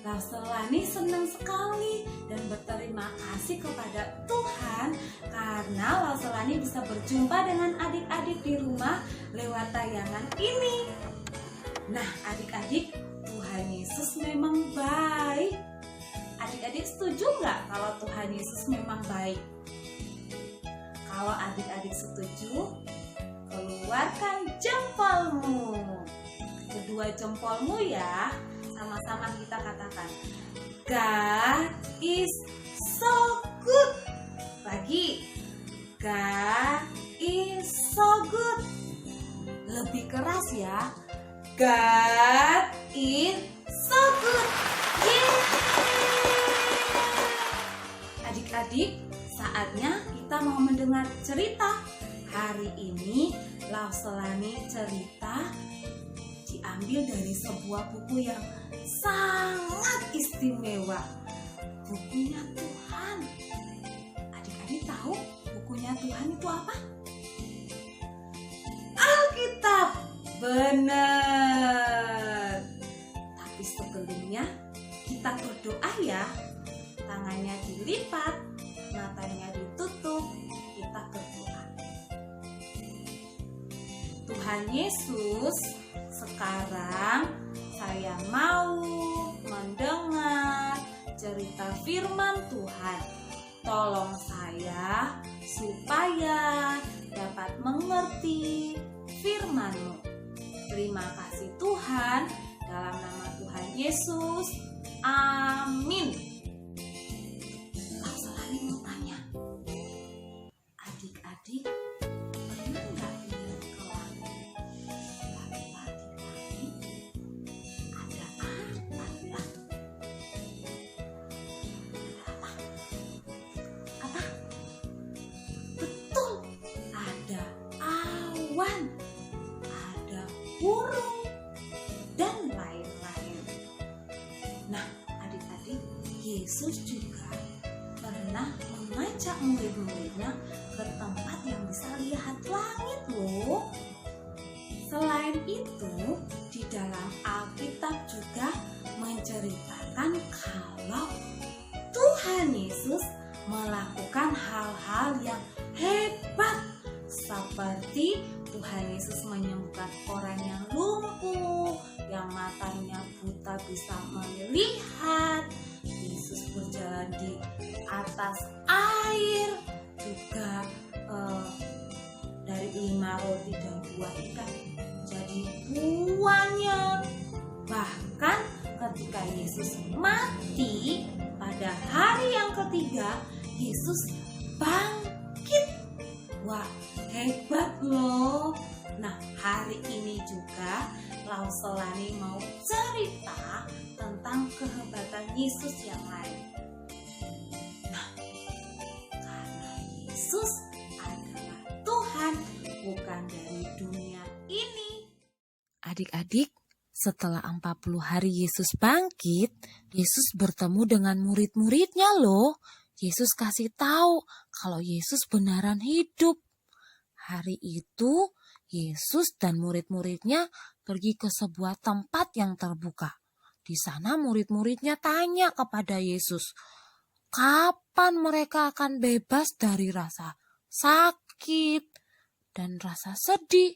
Lauselani senang sekali dan berterima kasih kepada Tuhan karena Lauselani bisa berjumpa dengan adik-adik di rumah lewat tayangan ini. Nah, adik-adik, Tuhan Yesus memang baik. Adik-adik setuju nggak kalau Tuhan Yesus memang baik? Kalau adik-adik setuju, keluarkan jempolmu. Kedua jempolmu ya. Sama-sama kita katakan, God is so good. Lagi, God is so good. Lebih keras ya, God is so good. Adik-adik, saatnya kita mau mendengar cerita. Hari ini Lauselani cerita diambil dari sebuah buku yang sangat istimewa. Bukunya Tuhan. Adik-adik tahu bukunya Tuhan itu apa? Alkitab. Benar. Tapi sebelumnya kita berdoa ya. Tangannya dilipat, matanya ditutup, kita berdoa. Tuhan Yesus, sekarang saya mau mendengar cerita firman Tuhan. Tolong saya supaya dapat mengerti firman-Mu. Terima kasih Tuhan, dalam nama Tuhan Yesus. Amin. Lauselani mau tanya, adik-adik pernah nggak lihat ke langit? Ada apa ya? Apa? Betul, ada awan, ada burung, dan lain-lain. Nah, adik-adik, Yesus juga pernah mengajak murid-muridnya ke tempat yang bisa lihat langit loh. Selain itu, di dalam Alkitab juga menceritakan kalau Tuhan Yesus melakukan hal-hal yang hebat, seperti Tuhan Yesus menyembuhkan orang yang lumpuh, yang matanya buta bisa melihat. Yesus berjalan di atas air, juga dari 5 roti dan 2 ikan jadi banyak. Bahkan ketika Yesus mati pada hari yang ketiga, Yesus bangkit. Wah, hebat loh. Nah, hari ini juga Lauselani mau cerita tentang kehebatan Yesus yang lain. Nah, karena Yesus adalah Tuhan, bukan dari dunia ini. Adik-adik, setelah 40 hari Yesus bangkit, Yesus bertemu dengan murid-muridnya loh. Yesus kasih tahu kalau Yesus benaran hidup. Hari itu, Yesus dan murid-muridnya pergi ke sebuah tempat yang terbuka. Di sana murid-muridnya tanya kepada Yesus, kapan mereka akan bebas dari rasa sakit dan rasa sedih?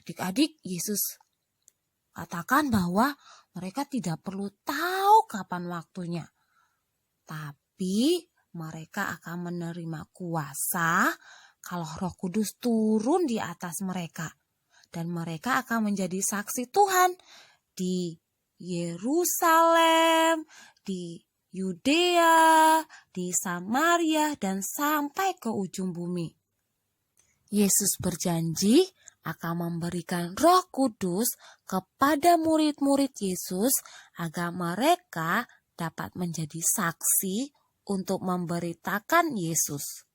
Adik-adik, Yesus katakan bahwa mereka tidak perlu tahu kapan waktunya. Tapi mereka akan menerima kuasa kalau Roh Kudus turun di atas mereka. Dan mereka akan menjadi saksi Tuhan di Yerusalem, di Yudea, di Samaria, dan sampai ke ujung bumi. Yesus berjanji akan memberikan Roh Kudus kepada murid-murid Yesus agar mereka dapat menjadi saksi untuk memberitakan Yesus.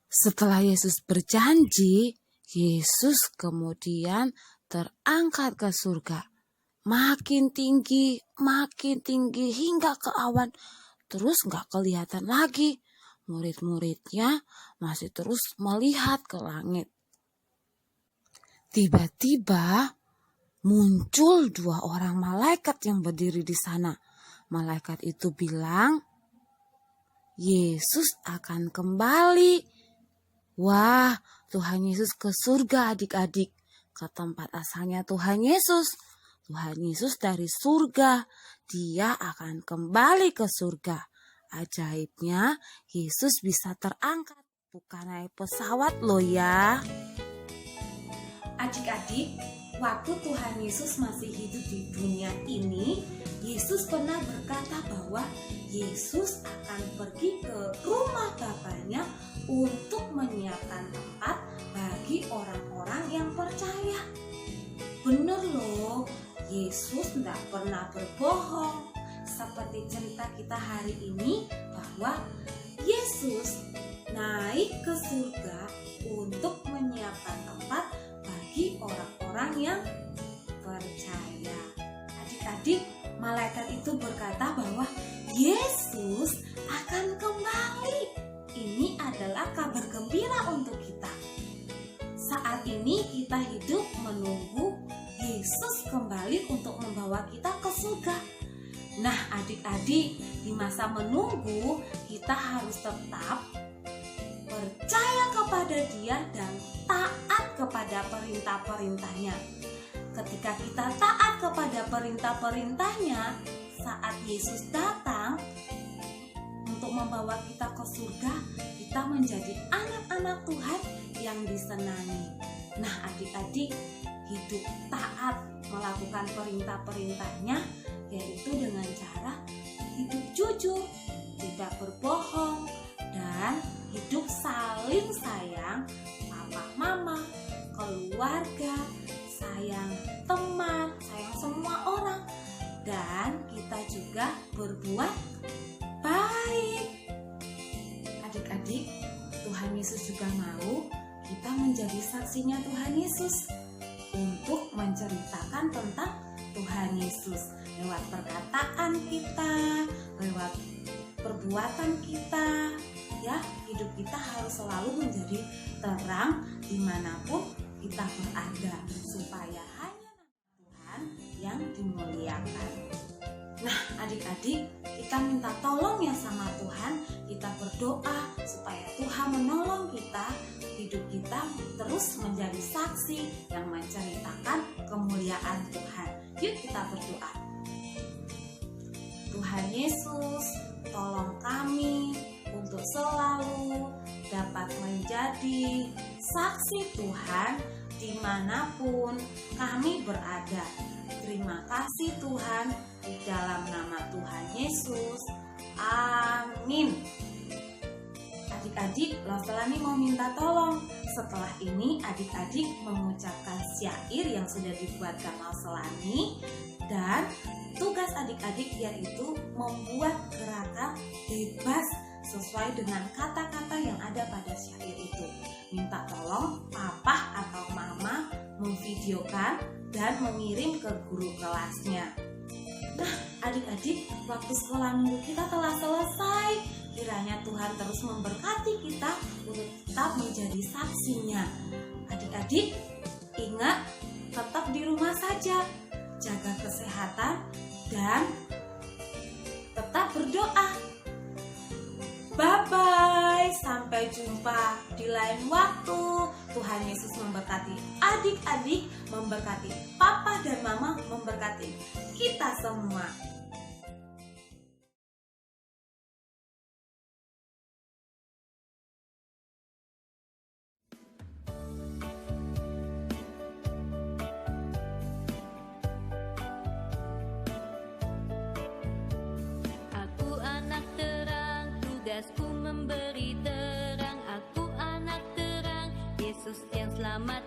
Setelah Yesus berjanji, Yesus kemudian terangkat ke surga. Makin tinggi hingga ke awan. Terus gak kelihatan lagi. Murid-muridnya masih terus melihat ke langit. Tiba-tiba muncul 2 orang malaikat yang berdiri di sana. Malaikat itu bilang, Yesus akan kembali. Wah, Tuhan Yesus ke surga adik-adik, ke tempat asalnya Tuhan Yesus. Tuhan Yesus dari surga, dia akan kembali ke surga. Ajaibnya, Yesus bisa terangkat, bukan naik pesawat loh ya. Adik-adik, waktu Tuhan Yesus masih hidup di dunia ini, Yesus pernah berkata bahwa Yesus akan pergi ke rumah Bapaknya untuk menyiapkan tempat bagi orang-orang yang percaya. Bener loh, Yesus tidak pernah berbohong. Seperti cerita kita hari ini bahwa Yesus naik ke surga untuk menyiapkan tempat bagi orang-orang yang percaya. Adik-adik, malaikat itu berkata bahwa Yesus akan kembali. Ini adalah kabar gembira untuk kita. Saat ini kita hidup menunggu Yesus kembali untuk membawa kita ke surga. Nah, adik-adik, di masa menunggu kita harus tetap percaya kepada Dia dan taat kepada perintah-perintahnya. Ketika kita taat kepada perintah-perintahnya, saat Yesus datang untuk membawa kita ke surga, kita menjadi anak-anak Tuhan yang disenangi. Nah, adik-adik, hidup taat melakukan perintah-perintahnya, yaitu dengan cara hidup jujur, tidak berbohong, dan hidup saling sayang papa mama, keluarga, sayang teman, sayang semua orang, dan kita juga berbuat baik. Adik-adik, Tuhan Yesus juga mau kita menjadi saksinya Tuhan Yesus untuk menceritakan tentang Tuhan Yesus lewat perkataan kita, lewat perbuatan kita. Ya, hidup kita harus selalu menjadi terang dimanapun kita berada, supaya hanya Tuhan yang dimuliakan. Nah, adik-adik, kita minta tolong ya sama Tuhan. Kita berdoa supaya Tuhan menolong kita, hidup kita terus menjadi saksi yang menceritakan kemuliaan Tuhan. Yuk kita berdoa. Tuhan Yesus, tolong kami untuk selalu dapat menjadi saksi Tuhan dimanapun kami berada. Terima kasih Tuhan, di dalam nama Tuhan Yesus. Amin. Adik-adik, Loselani mau minta tolong. Setelah ini adik-adik mengucapkan syair yang sudah dibuatkan Loselani, dan tugas adik-adik yaitu membuat gerakan bebas sesuai dengan kata-kata yang ada pada syair itu. Minta tolong papa atau mama memvideokan dan mengirim ke guru kelasnya. Nah, adik-adik, waktu sekolah minggu kita telah selesai. Kiranya Tuhan terus memberkati kita untuk tetap menjadi saksinya. Adik-adik, ingat, tetap di rumah saja, jaga kesehatan, dan tetap berdoa. Bye-bye, sampai jumpa di lain waktu. Tuhan Yesus memberkati adik-adik, memberkati papa dan mama, memberkati kita semua. Aku anak terang, tugasku memberi terang. Aku anak terang, Yesus yang selamat